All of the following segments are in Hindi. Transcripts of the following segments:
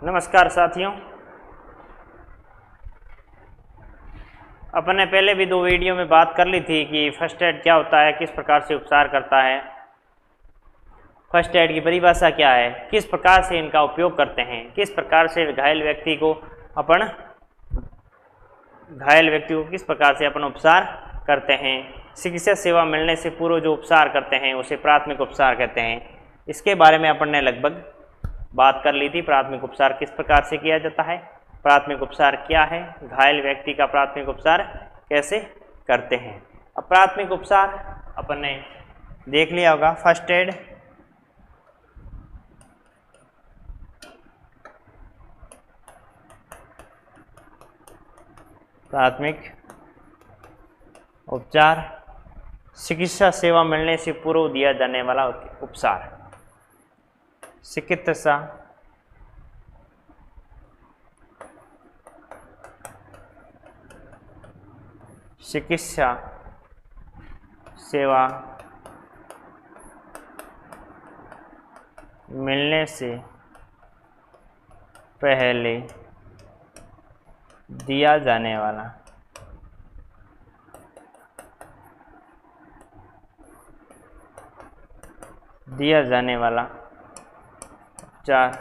नमस्कार साथियों, अपन ने पहले भी 2 वीडियो में बात कर ली थी कि फर्स्ट एड क्या होता है, किस प्रकार से उपचार करता है, फर्स्ट एड की परिभाषा क्या है, किस प्रकार से इनका उपयोग करते हैं, किस प्रकार से घायल व्यक्ति को किस प्रकार से अपन उपचार करते हैं। चिकित्सा सेवा मिलने से पूर्व जो उपचार करते हैं उसे प्राथमिक उपचार कहते हैं। इसके बारे में अपन ने लगभग बात कर ली थी। प्राथमिक उपचार किस प्रकार से किया जाता है, प्राथमिक उपचार क्या है, घायल व्यक्ति का प्राथमिक उपचार कैसे करते हैं। अब प्राथमिक उपचार अपन ने देख लिया होगा। फर्स्ट एड प्राथमिक उपचार चिकित्सा सेवा मिलने से पूर्व दिया जाने वाला उपचार। चिकित्सा सेवा मिलने से पहले दिया जाने वाला उपचार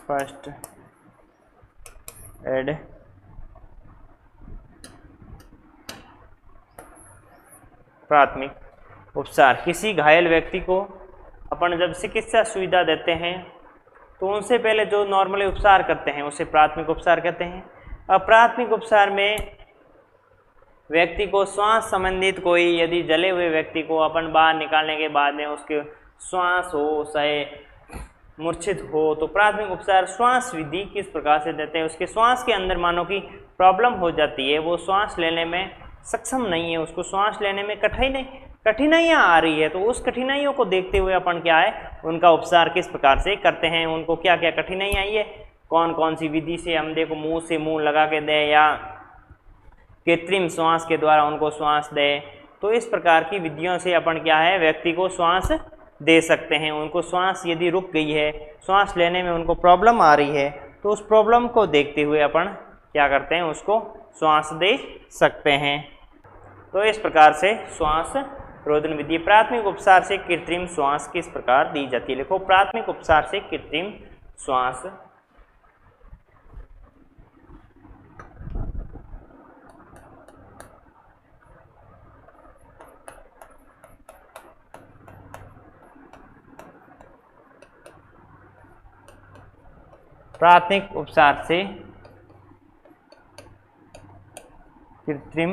फर्स्ट एड प्राथमिक उपचार। किसी घायल व्यक्ति को अपन जब चिकित्सा सुविधा देते हैं तो उनसे पहले जो नॉर्मली उपचार करते हैं उसे प्राथमिक उपचार कहते हैं। अब प्राथमिक उपचार में व्यक्ति को श्वास संबंधित कोई यदि जले हुए व्यक्ति को अपन बाहर निकालने के बाद में उसके श्वास हो चाहे मूर्छित हो तो प्राथमिक उपचार श्वास विधि किस प्रकार से देते हैं। उसके श्वास के अंदर मानो कि प्रॉब्लम हो जाती है, वो श्वास लेने में सक्षम नहीं है, उसको श्वास लेने में कठिनाइयाँ आ रही है, तो उस कठिनाइयों को देखते हुए अपन क्या है उनका उपचार किस प्रकार से करते हैं, उनको क्या क्या कठिनाइयाँ आई है, कौन कौन सी विधि से हम देखो मुंह से मुंह लगा के दें या कृत्रिम श्वास के द्वारा उनको श्वास दें। तो इस प्रकार की विधियों से अपन क्या है व्यक्ति को श्वास दे सकते हैं। उनको श्वास यदि रुक गई है, श्वास लेने में उनको प्रॉब्लम आ रही है, तो उस प्रॉब्लम को देखते हुए अपन क्या करते हैं उसको श्वास दे सकते हैं। तो इस प्रकार से श्वास रोधन विधि। प्राथमिक उपचार से कृत्रिम श्वास किस प्रकार दी जाती है। लिखो प्राथमिक उपचार से कृत्रिम श्वास प्राथमिक उपचार से कृत्रिम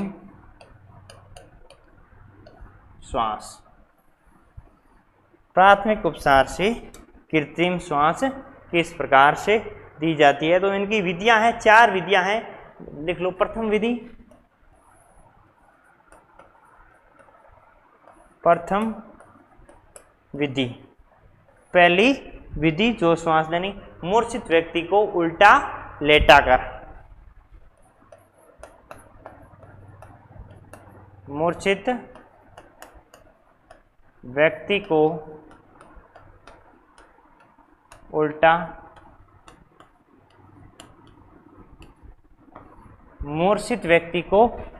श्वास। प्राथमिक उपचार से कृत्रिम श्वास किस प्रकार से दी जाती है। तो इनकी विधियां हैं, 4 विधियां हैं, लिख लो। प्रथम विधि पहली विधि जो श्वास लेनी, मूर्छित व्यक्ति को उल्टा लेटाकर, मूर्छित व्यक्ति को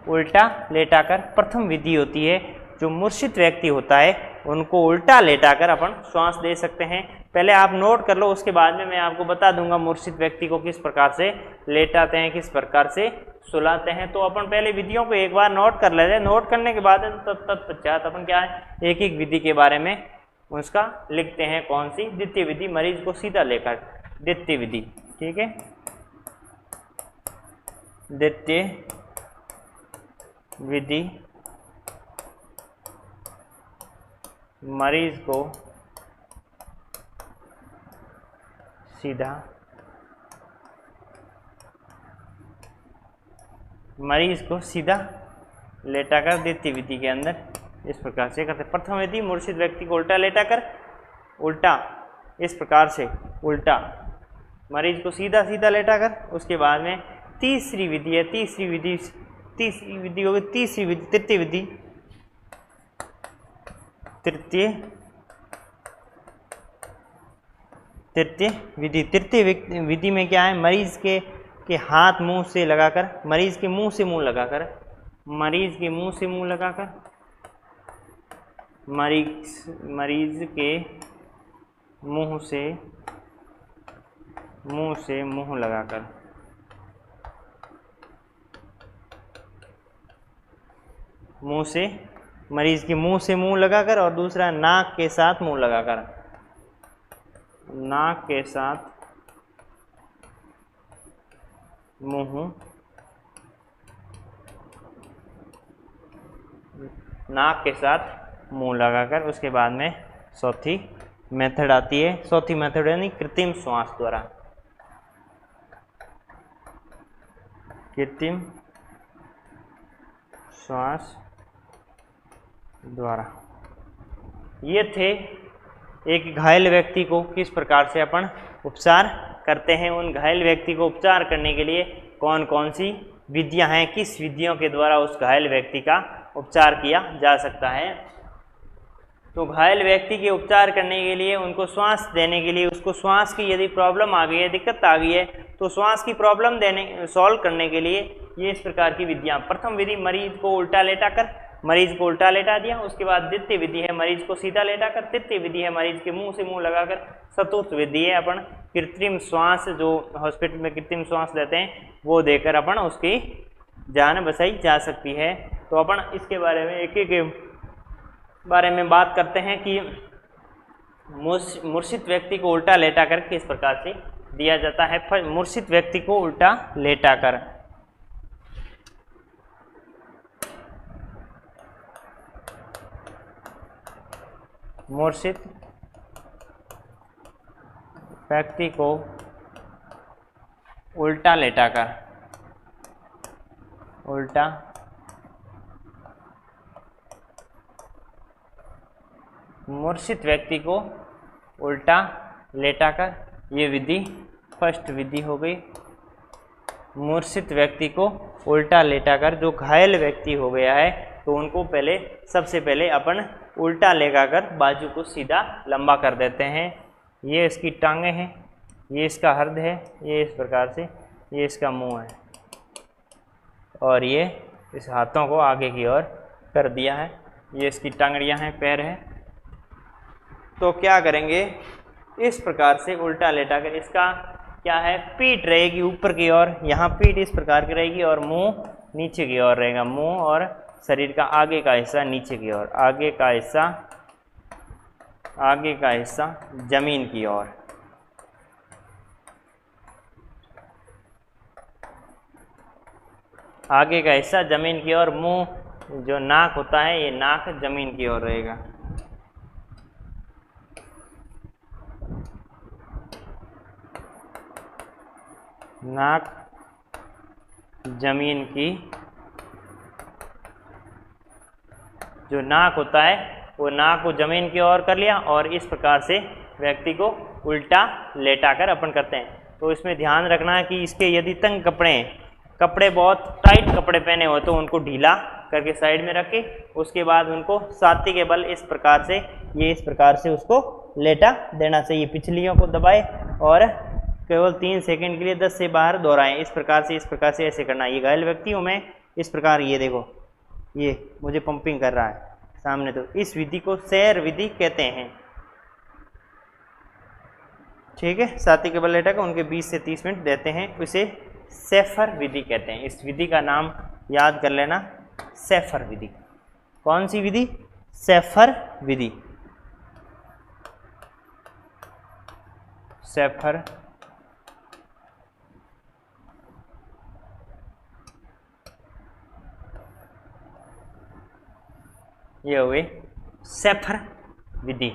उल्टा लेटाकर प्रथम विधि होती है। जो मूर्छित व्यक्ति होता है उनको उल्टा लेटाकर अपन श्वास दे सकते हैं। पहले आप नोट कर लो, उसके बाद में मैं आपको बता दूंगा मूर्छित व्यक्ति को किस प्रकार से लेटाते हैं, किस प्रकार से सुलाते हैं। तो अपन पहले विधियों को एक बार नोट कर लेते हैं। नोट करने के बाद तत्पश्चात अपन क्या है एक एक विधि के बारे में उसका लिखते हैं। कौन सी? द्वितीय विधि, मरीज को सीधा लेकर, द्वितीय विधि, ठीक है। द्वितीय विधि मरीज को सीधा लेटाकर द्वितीय विधि के अंदर इस प्रकार से करते। प्रथम विधि मूर्छित व्यक्ति को उल्टा लेटाकर, उल्टा इस प्रकार से उल्टा मरीज को सीधा लेटाकर। उसके बाद में तीसरी विधि है, तीसरी विधि होगी तृतीय विधि, तृतीय तृतीय विधि। तृतीय विधि में क्या है, मरीज के हाथ मुंह से लगाकर, मरीज के मुंह से मुंह लगाकर, मरीज के मुंह से मुंह लगाकर, मरीज के मुंह से मुंह लगाकर, मुंह से, मरीज के मुंह से मुंह लगाकर, और दूसरा नाक के साथ मुंह लगाकर, नाक के साथ मुंह, नाक के साथ मुंह लगाकर। उसके बाद में चौथी मेथड आती है, चौथी मेथड यानी कृत्रिम श्वास द्वारा, कृत्रिम श्वास द्वारा। ये थे एक घायल व्यक्ति को किस प्रकार से अपन उपचार करते हैं। उन घायल व्यक्ति को उपचार करने के लिए कौन कौन सी विधियां हैं, किस विधियों के द्वारा उस घायल व्यक्ति का उपचार किया जा सकता है। तो घायल व्यक्ति के उपचार करने के लिए, उनको श्वास देने के लिए, उसको श्वास की यदि प्रॉब्लम आ गई है, दिक्कत आ गई है, तो श्वास की प्रॉब्लम सॉल्व करने के लिए ये इस प्रकार की विधियां। प्रथम विधि, मरीज को उल्टा लेटा कर, मरीज को उल्टा लेटा दिया। उसके बाद द्वितीय विधि है मरीज को सीधा लेटा कर। तृतीय विधि है मरीज के मुंह से मुंह लगाकर। चतुर्थ विधि है अपन कृत्रिम श्वास, जो हॉस्पिटल में कृत्रिम श्वास देते हैं वो देकर अपन उसकी जान बचाई जा सकती है। तो अपन इसके बारे में एक एक बारे में बात करते हैं कि मूर्छित व्यक्ति को उल्टा लेटा कर किस प्रकार से दिया जाता है। मूर्छित व्यक्ति को उल्टा लेटा कर, मूर्छित व्यक्ति को उल्टा लेटाकर, उल्टा मूर्छित व्यक्ति को उल्टा लेटाकर, ये विधि फर्स्ट विधि हो गई। मूर्छित व्यक्ति को उल्टा लेटाकर, जो घायल व्यक्ति हो गया है तो उनको पहले, सबसे पहले अपन उल्टा लेटाकर बाजू को सीधा लंबा कर देते हैं। ये इसकी टांगें हैं, ये इसका हृदय है, ये इस प्रकार से, ये इसका मुंह है, और ये इस हाथों को आगे की ओर कर दिया है। ये इसकी टांगड़ियां हैं, पैर हैं। तो क्या करेंगे, इस प्रकार से उल्टा लेटाकर, इसका क्या है, पीठ रहेगी ऊपर की ओर, यहाँ पीठ इस प्रकार की रहेगी और मुंह नीचे की ओर रहेगा। मुंह और शरीर का आगे का हिस्सा नीचे की ओर, आगे का हिस्सा जमीन की ओर। आगे का हिस्सा जमीन की ओर, मुंह जो नाक होता है, ये नाक जमीन की ओर रहेगा। नाक जमीन की, जो नाक होता है वो नाक को जमीन की ओर कर लिया, और इस प्रकार से व्यक्ति को उल्टा लेटाकर अपन करते हैं। तो इसमें ध्यान रखना है कि इसके यदि तंग कपड़े बहुत टाइट कपड़े पहने हो तो उनको ढीला करके साइड में रखे। उसके बाद उनको छाती के बल इस प्रकार से, ये इस प्रकार से उसको लेटा देना चाहिए। पिछलियों को दबाए और केवल 3 सेकंड के लिए 10 से 12 दोहराएं। इस प्रकार से ऐसे करना। ये घायल व्यक्तियों में इस प्रकार, ये देखो, ये मुझे पंपिंग कर रहा है सामने, तो इस विधि को सैर विधि कहते हैं। ठीक है, छाती के बल लेटा कर उनके 20 से 30 मिनट देते हैं, उसे सैफर विधि कहते हैं। इस विधि का नाम याद कर लेना, सैफर विधि। कौन सी विधि? सैफर विधि। सैफर ये हुए सैफर विधि।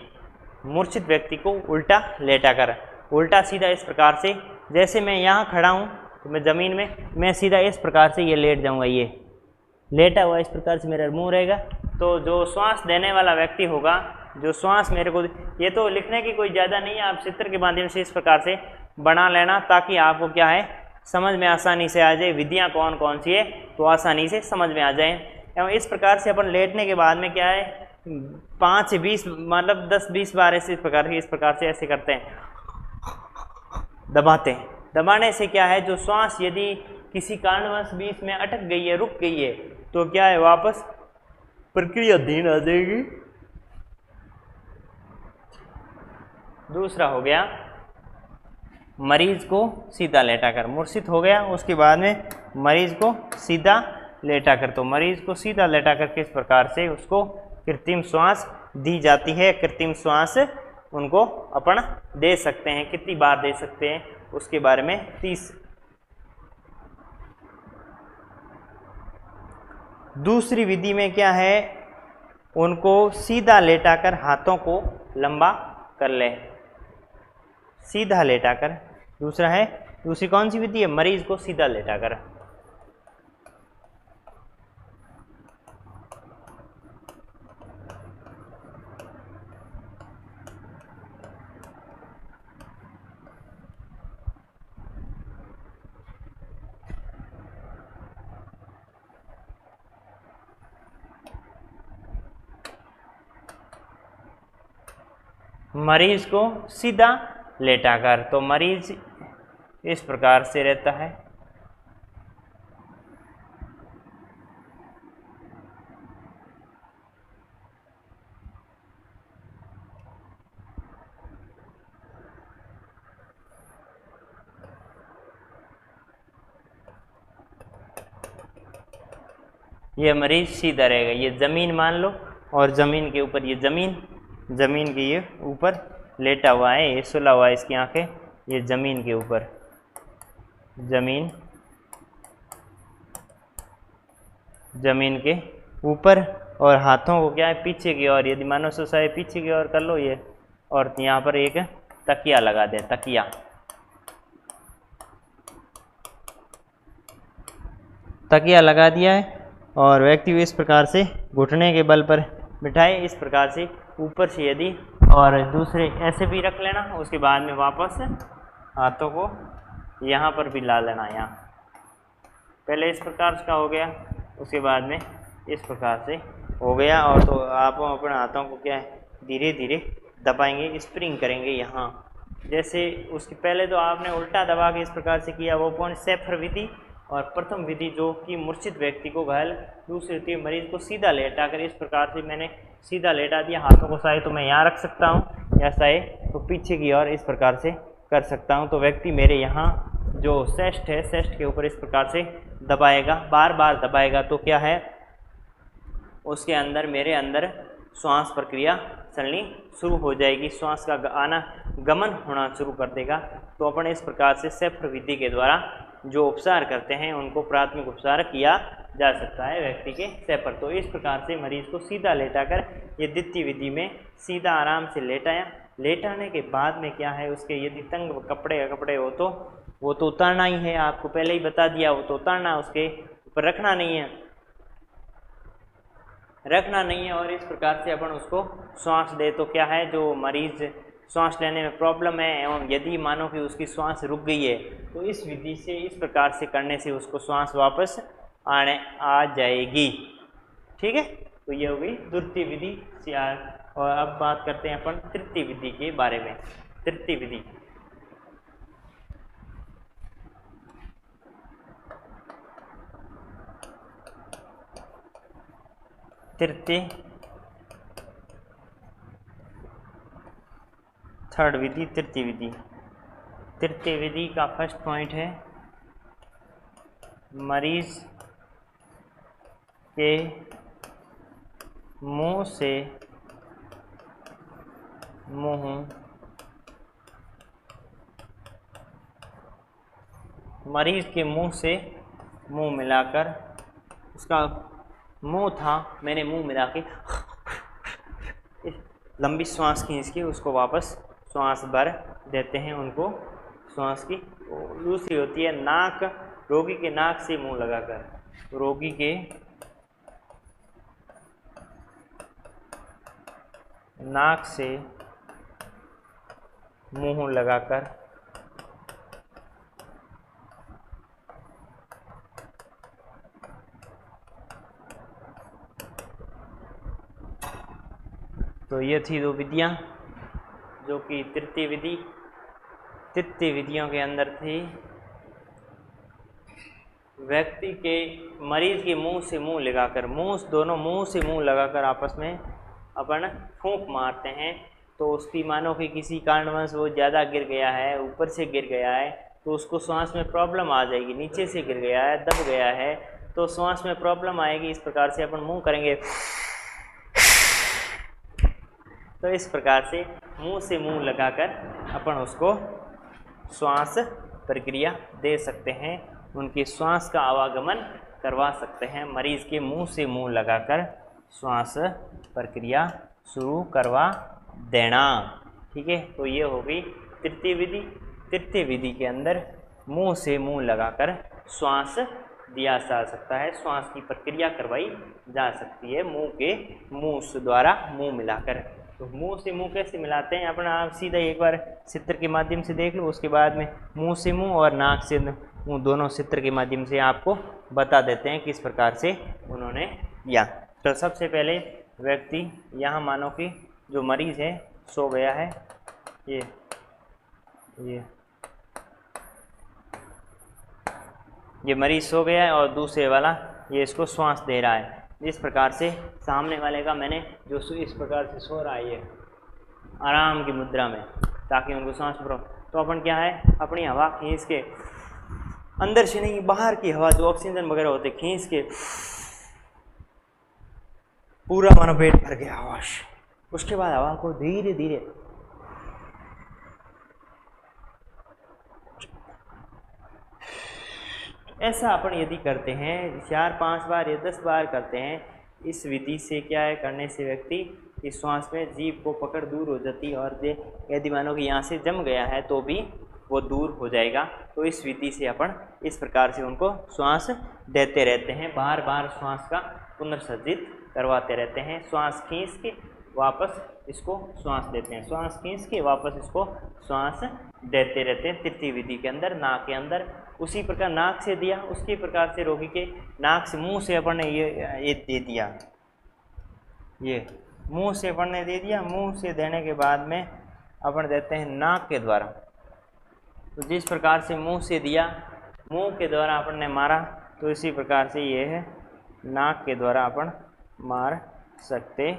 मूर्छित व्यक्ति को उल्टा लेटा कर, उल्टा सीधा इस प्रकार से, जैसे मैं यहाँ खड़ा हूँ तो मैं ज़मीन में, मैं सीधा इस प्रकार से ये लेट जाऊँगा। ये लेटा हुआ इस प्रकार से मेरा मुंह रहेगा। तो जो श्वास देने वाला व्यक्ति होगा, जो श्वास मेरे को, ये तो लिखने की कोई ज़्यादा नहीं है, आप चित्र के माध्यम से इस प्रकार से बना लेना, ताकि आपको क्या है, समझ में आसानी से आ जाए विधियाँ कौन कौन सी है, तो आसानी से समझ में आ जाए। एवं इस प्रकार से अपन लेटने के बाद में क्या है, 5 से 20 मतलब 10-20 बार ऐसे इस प्रकार से ऐसे करते हैं। दबाते हैं। दबाने से क्या है, जो श्वास यदि किसी कारणवश बीच में अटक गई है, रुक गई है, तो क्या है, वापस प्रक्रिया धीमी आ जाएगी। दूसरा हो गया मरीज को सीधा लेटाकर, मूर्छित हो गया उसके बाद में मरीज को सीधा लेटाकर, तो मरीज को सीधा लेटाकर किस प्रकार से उसको कृत्रिम श्वास दी जाती है। कृत्रिम श्वास उनको अपन दे सकते हैं, कितनी बार दे सकते हैं उसके बारे में 30। दूसरी विधि में क्या है, उनको सीधा लेटाकर हाथों को लंबा कर ले, सीधा लेटाकर। दूसरा है, दूसरी कौन सी विधि है, मरीज को सीधा लेटाकर। मरीज को सीधा लेटाकर, तो मरीज इस प्रकार से रहता है। ये मरीज सीधा रहेगा, ये जमीन मान लो, और जमीन के ऊपर ये जमीन के ये ऊपर लेटा हुआ है, ये सुला हुआ है, इसकी आंखें ये जमीन के ऊपर, जमीन के ऊपर, और हाथों को क्या है पीछे की ओर, यदि मानो सुसाए पीछे की ओर कर लो ये, और यहाँ पर एक तकिया लगा दे, तकिया लगा दिया है, और व्यक्ति को इस प्रकार से घुटने के बल पर बिठाए, इस प्रकार से ऊपर से यदि, और दूसरे ऐसे भी रख लेना, उसके बाद में वापस हाथों को यहाँ पर भी ला लेना, यहाँ पहले इस प्रकार का हो गया, उसके बाद में इस प्रकार से हो गया। और तो आप अपने हाथों को क्या है धीरे धीरे दबाएंगे, स्प्रिंग करेंगे यहाँ, जैसे उसके पहले तो आपने उल्टा दबा के इस प्रकार से किया, वो कौन, सेफर विधि। और प्रथम विधि जो कि मूर्छित व्यक्ति को घायल, दूसरी थी मरीज को सीधा लेटाकर, इस प्रकार से मैंने सीधा लेटा दिया, हाथों को चाहे तो मैं यहाँ रख सकता हूँ, या चाहे तो पीछे की ओर इस प्रकार से कर सकता हूँ। तो व्यक्ति मेरे यहाँ जो चेस्ट है, चेस्ट के ऊपर इस प्रकार से दबाएगा, बार बार दबाएगा, तो क्या है उसके अंदर, मेरे अंदर श्वास प्रक्रिया चलनी शुरू हो जाएगी, श्वास का आना गमन होना शुरू कर देगा। तो अपन इस प्रकार से सेफ्र विधि के द्वारा जो उपचार करते हैं उनको प्राथमिक उपचार किया जा सकता है व्यक्ति के सेपर। तो इस प्रकार से मरीज को सीधा लेटाकर, ये द्वितीय विधि में सीधा आराम से लेटाया, लेटाने के बाद में क्या है उसके यदि तंग कपड़े हो तो वो तो उतारना ही है, आपको पहले ही बता दिया, वो तो उतारना, उसके ऊपर रखना नहीं है, और इस प्रकार से अपन उसको श्वास दे। तो क्या है, जो मरीज श्वास लेने में प्रॉब्लम है एवं यदि मानो कि उसकी श्वास रुक गई है, तो इस विधि से, इस प्रकार से करने से उसको श्वास वापस आ जाएगी। ठीक है, तो ये हो गई द्वितीय विधि। और अब बात करते हैं अपन तृतीय विधि के बारे में। तृतीय विधि, थर्ड विधि तृतीय विधि। तृतीय विधि का फर्स्ट पॉइंट है, मरीज के मुंह से मुंह मिलाकर, उसका मुंह था, मैंने मुंह मिला के लंबी श्वास खींच के उसको वापस श्वास भर देते हैं उनको श्वास की। दूसरी होती है नाक, रोगी के नाक से मुंह लगाकर, रोगी के नाक से मुंह लगाकर तो ये थी दो विधियां जो कि तृतीय विधि। तृतीय विधियों के अंदर थी व्यक्ति के मरीज के मुंह से मुंह लगाकर, दोनों मुंह से मुंह लगाकर आपस में अपन फूंक मारते हैं। तो उसकी मानो कि किसी कारणवश वो ज़्यादा गिर गया है, ऊपर से गिर गया है, तो उसको श्वास में प्रॉब्लम आ जाएगी। नीचे से गिर गया है, दब गया है, तो श्वास में प्रॉब्लम आएगी। इस प्रकार से अपन मुंह करेंगे, तो इस प्रकार से मुंह से मुंह लगाकर अपन उसको श्वास प्रक्रिया दे सकते हैं, उनके श्वास का आवागमन करवा सकते हैं। मरीज के मुंह से मुंह लगाकर श्वास प्रक्रिया शुरू करवा देना। ठीक है, तो ये हो गई तृतीय विधि। तृतीय विधि के अंदर मुंह से मुंह लगाकर श्वास दिया जा सकता है, श्वास की प्रक्रिया करवाई जा सकती है मुंह द्वारा मुंह मिलाकर। तो मुंह से मुंह कैसे मिलाते हैं अपना, आप सीधा एक बार चित्र के माध्यम से देख लो, उसके बाद में मुंह से मुंह और नाक से मुंह दोनों चित्र के माध्यम से आपको बता देते हैं किस प्रकार से उन्होंने किया। तो सबसे पहले व्यक्ति यहाँ मानो कि जो मरीज़ है सो गया है, ये मरीज़ सो गया है और दूसरे वाला ये इसको श्वास दे रहा है। जिस प्रकार से सामने वाले का मैंने जो इस प्रकार से सो रहा है ये आराम की मुद्रा में, ताकि उनको सांस भरो। तो अपन क्या है, अपनी हवा खींच के, अंदर से नहीं बाहर की हवा जो ऑक्सीजन वगैरह होते खींच के पूरा मानो पेट भर गया आवाज। उसके बाद हवा को धीरे धीरे ऐसा अपन यदि करते हैं 4-5 बार या 10 बार करते हैं, इस विधि से क्या है, करने से व्यक्ति की श्वास में जीभ को पकड़ दूर हो जाती है, और यदि मानो कि यहाँ से जम गया है तो भी वो दूर हो जाएगा। तो इस विधि से अपन इस प्रकार से उनको श्वास देते रहते हैं, बार बार श्वास का पुनर्सर्जित करवाते रहते हैं। श्वास खींच के वापस इसको श्वास देते हैं, श्वास खींच के वापस इसको श्वास देते रहते हैं। तृतीय विधि के अंदर नाक के अंदर उसी प्रकार नाक से दिया, उसी प्रकार से रोगी के नाक से मुंह से अपन ने ये दे दिया, ये मुंह से अपन ने दे दिया। मुंह से देने के बाद में अपन देते हैं नाक के द्वारा। तो जिस प्रकार से मुंह से दिया, मुंह के द्वारा अपन ने मारा, तो इसी प्रकार से ये है नाक के द्वारा अपन मार सकते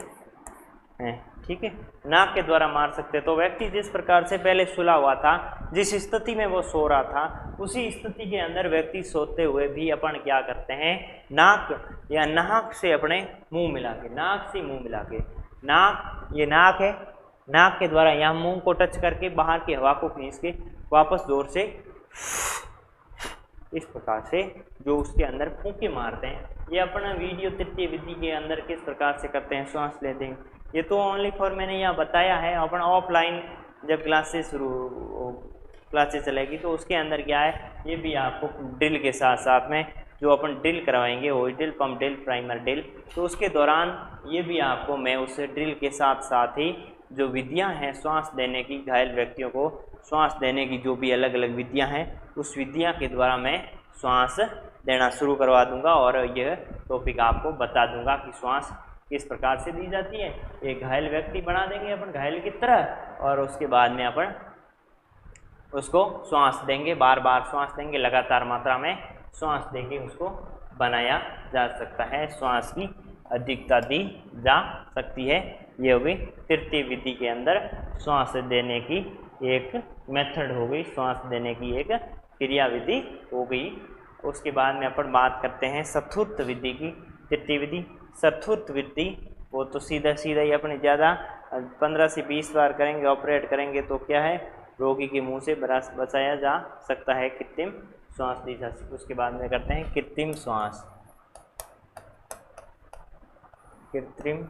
हैं। ठीक है, नाक के द्वारा मार सकते। तो व्यक्ति जिस प्रकार से पहले सुला हुआ था, जिस स्थिति में वो सो रहा था, उसी स्थिति के अंदर व्यक्ति सोते हुए भी अपन क्या करते हैं, नाक या नाक से अपने मुंह मिला के, नाक से मुंह मिला के, नाक ये नाक है, नाक के द्वारा यहाँ मुंह को टच करके बाहर की हवा को खींच के वापस जोर से इस प्रकार से जो उसके अंदर फूंके मारते हैं। ये अपना वीडियो तृतीय विधि के अंदर किस प्रकार से करते हैं, श्वास लेते हैं, ये तो ओनली फॉर मैंने यहाँ बताया है। अपन ऑफलाइन जब क्लासेस चलेगी तो उसके अंदर क्या है, ये भी आपको ड्रिल के साथ साथ में जो अपन ड्रिल करवाएंगे, वो drill, pump drill, primer drill, तो उसके दौरान ये भी आपको मैं उस ड्रिल के साथ साथ ही जो विधियां हैं श्वास देने की, घायल व्यक्तियों को श्वास देने की जो भी अलग अलग विधियां हैं, उस विधियां के द्वारा मैं श्वास देना शुरू करवा दूंगा और यह टॉपिक आपको बता दूंगा कि श्वास किस प्रकार से दी जाती है। एक घायल व्यक्ति बना देंगे अपन घायल की तरह, और उसके बाद में अपन उसको श्वास देंगे, बार बार श्वास देंगे, लगातार मात्रा में श्वास देके उसको बनाया जा सकता है, श्वास की अधिकता दी जा सकती है। ये हो गई तृतीय विधि के अंदर श्वास देने की एक मेथड हो गई, श्वास देने की एक क्रिया विधि हो गई। उसके बाद में अपन बात करते हैं चतुर्थ विधि की। तृतीय विधि, चतुर्थ विधि वो तो सीधा सीधा ही अपने ज़्यादा 15 से 20 बार करेंगे, ऑपरेट करेंगे तो क्या है, रोगी के मुंह से बचाया जा सकता है, कृत्रिम श्वास दी जा सकती। उसके बाद में करते हैं कृत्रिम श्वास। कृत्रिम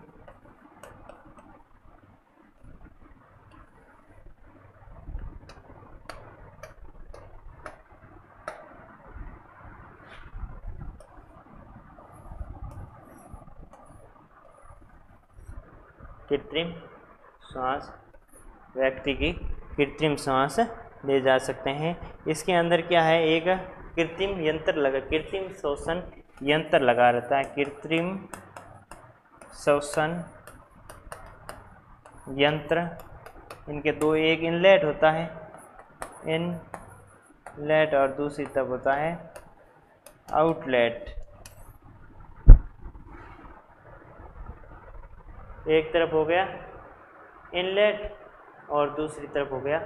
कृत्रिम श्वास, व्यक्ति की कृत्रिम श्वास ले जा सकते हैं। इसके अंदर क्या है, एक कृत्रिम यंत्र लगा, कृत्रिम श्वसन यंत्र लगा रहता है। कृत्रिम श्वसन यंत्र, इनके दो, एक इनलेट होता है इनलेट और दूसरी तरफ होता है आउटलेट। एक तरफ हो गया इनलेट और दूसरी तरफ हो गया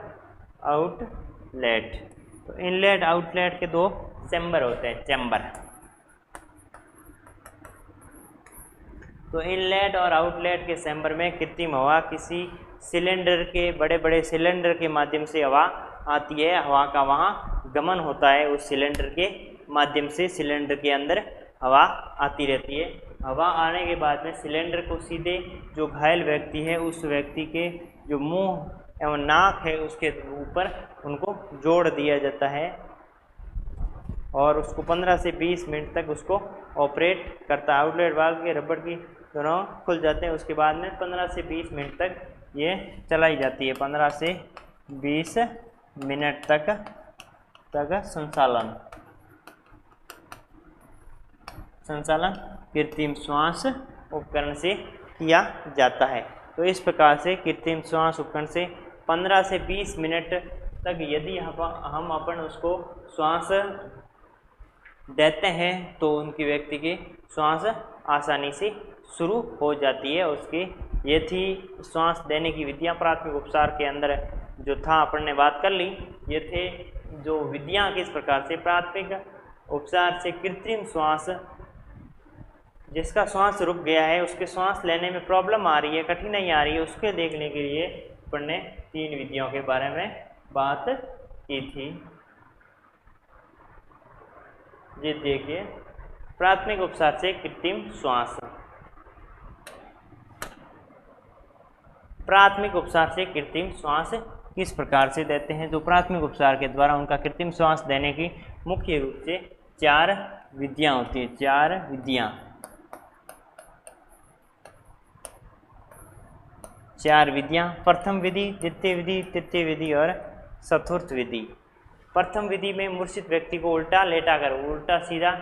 आउटलेट। तो इनलेट आउटलेट के दो चैम्बर होते हैं, चैम्बर। तो इनलेट और आउटलेट के चैम्बर में कृत्रिम हवा किसी सिलेंडर के, बड़े बड़े सिलेंडर के माध्यम से हवा आती है, हवा का वहाँ गमन होता है, उस सिलेंडर के माध्यम से सिलेंडर के अंदर हवा आती रहती है। हवा आने के बाद में सिलेंडर को सीधे जो घायल व्यक्ति है उस व्यक्ति के जो मुंह एवं नाक है उसके ऊपर उनको जोड़ दिया जाता है और उसको 15 से 20 मिनट तक उसको ऑपरेट करता है। आउटलेट वाल्व के रबड़ की दोनों खुल जाते हैं, उसके बाद में 15 से 20 मिनट तक ये चलाई जाती है। 15 से 20 मिनट तक संचालन कृत्रिम श्वास उपकरण से किया जाता है। तो इस प्रकार से कृत्रिम श्वास उपकरण से 15 से 20 मिनट तक यदि हम अपन उसको श्वास देते हैं तो उनकी व्यक्ति की श्वास आसानी से शुरू हो जाती है। उसकी ये थी श्वास देने की विधियाँ। प्राथमिक उपचार के अंदर जो था अपन ने बात कर ली, ये थे जो विधियाँ किस प्रकार से प्राथमिक उपचार से कृत्रिम श्वास, जिसका श्वास रुक गया है, उसके श्वास लेने में प्रॉब्लम आ रही है, कठिनाई आ रही है, उसके देखने के लिए अपन ने 3 विधियों के बारे में बात की थी। ये देखिए, प्राथमिक उपचार से कृत्रिम श्वास। प्राथमिक उपचार से कृत्रिम श्वास किस प्रकार से देते हैं? जो प्राथमिक उपचार के द्वारा उनका कृत्रिम श्वास देने की मुख्य रूप से 4 विधियां होती हैं। 4 विधियां, 4 विधियां। प्रथम विधि, द्वितीय विधि, तृतीय विधि और चतुर्थ विधि। प्रथम विधि में मूर्छित व्यक्ति को उल्टा लेटाकर, उल्टा सीधा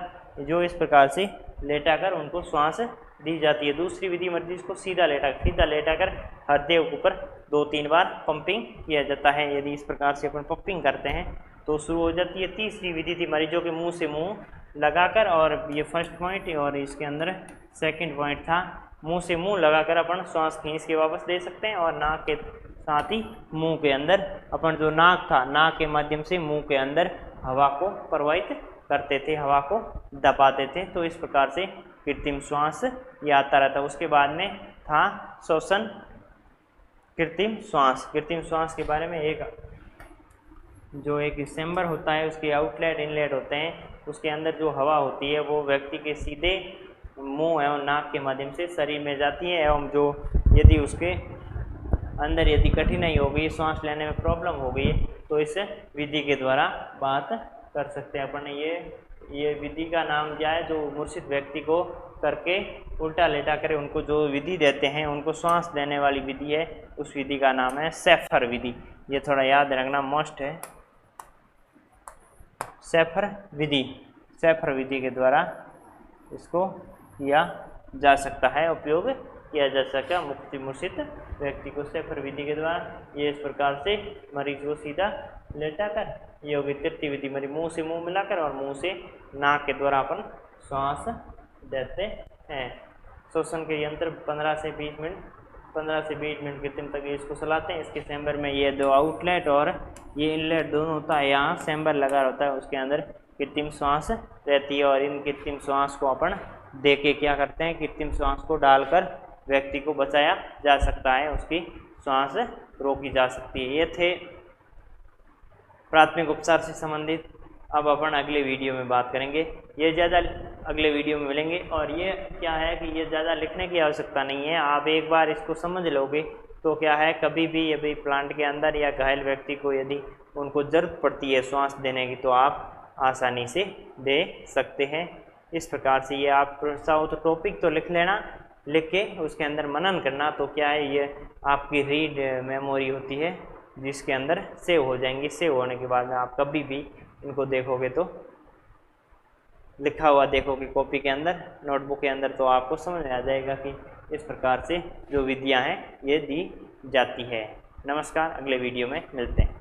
जो इस प्रकार से लेटाकर उनको श्वास दी जाती है। दूसरी विधि मरीज को सीधा लेटाकर हृदय के ऊपर 2-3 बार पंपिंग किया जाता है। यदि इस प्रकार से अपन पंपिंग करते हैं तो शुरू हो जाती है। तीसरी विधि थी मरीजों के मुंह से मुंह लगाकर, और ये फर्स्ट पॉइंट और इसके अंदर सेकंड पॉइंट था। मुंह से मुंह लगाकर अपन श्वास खींच के वापस दे सकते हैं, और नाक के साथ ही मुंह के अंदर अपन जो नाक था, नाक के माध्यम से मुंह के अंदर हवा को प्रवाहित करते थे, हवा को दबाते थे। तो इस प्रकार से कृत्रिम श्वास ये आता रहता। उसके बाद में था श्वसन कृत्रिम श्वास। कृत्रिम श्वास के बारे में एक चैम्बर होता है, उसके आउटलेट इनलेट होते हैं, उसके अंदर जो हवा होती है वो व्यक्ति के सीधे मुंह एवं नाक के माध्यम से शरीर में जाती है, एवं जो यदि उसके अंदर यदि कठिनाई हो गई, सांस लेने में प्रॉब्लम हो गई, तो इस विधि के द्वारा बात कर सकते हैं अपन। ये विधि का नाम क्या है? जो मूर्छित व्यक्ति को करके उल्टा लेटा कर उनको जो विधि देते हैं, उनको श्वास देने वाली विधि है, उस विधि का नाम है शेफर विधि। ये थोड़ा याद रखना मस्ट है। शेफर विधि के द्वारा इसको किया जा सकता है, उपयोग किया जा सकता है मूर्छित व्यक्ति को शेफर विधि के द्वारा। ये इस प्रकार से मरीज को सीधा लेटाकर, ये होगी तृतीय विधि, मरीज मुंह से मुंह मिलाकर और मुंह से नाक के द्वारा अपन श्वास देते हैं। श्वसन के यंत्र 15 से 20 मिनट कृत्रिम तक इसको चलाते हैं। इसके चैम्बर में ये 2 आउटलेट और ये इनलेट दोनों होता है, यहाँ चैम्बर लगा होता है, उसके अंदर कृत्रिम श्वास रहती है। और इन कृत्रिम श्वास को अपन दे के क्या करते हैं? कृत्रिम श्वास को डालकर व्यक्ति को बचाया जा सकता है, उसकी श्वास रोकी जा सकती है। ये थे प्राथमिक उपचार से संबंधित। अब अपन अगले वीडियो में बात करेंगे, ये ज़्यादा अगले वीडियो में मिलेंगे। और ये क्या है कि ये ज़्यादा लिखने की आवश्यकता नहीं है, आप एक बार इसको समझ लोगे तो क्या है, कभी भी यदि प्लांट के अंदर या घायल व्यक्ति को यदि उनको ज़रूरत पड़ती है श्वास देने की, तो आप आसानी से दे सकते हैं। इस प्रकार से ये आप चाहो तो टॉपिक तो लिख लेना, लिख के उसके अंदर मनन करना, तो क्या है ये आपकी रीड मेमोरी होती है जिसके अंदर सेव हो जाएंगी। सेव होने के बाद में आप कभी भी इनको देखोगे तो लिखा हुआ देखोगे कॉपी के अंदर, नोटबुक के अंदर, तो आपको समझ में आ जाएगा कि इस प्रकार से जो विधियां हैं ये दी जाती है। नमस्कार, अगले वीडियो में मिलते हैं।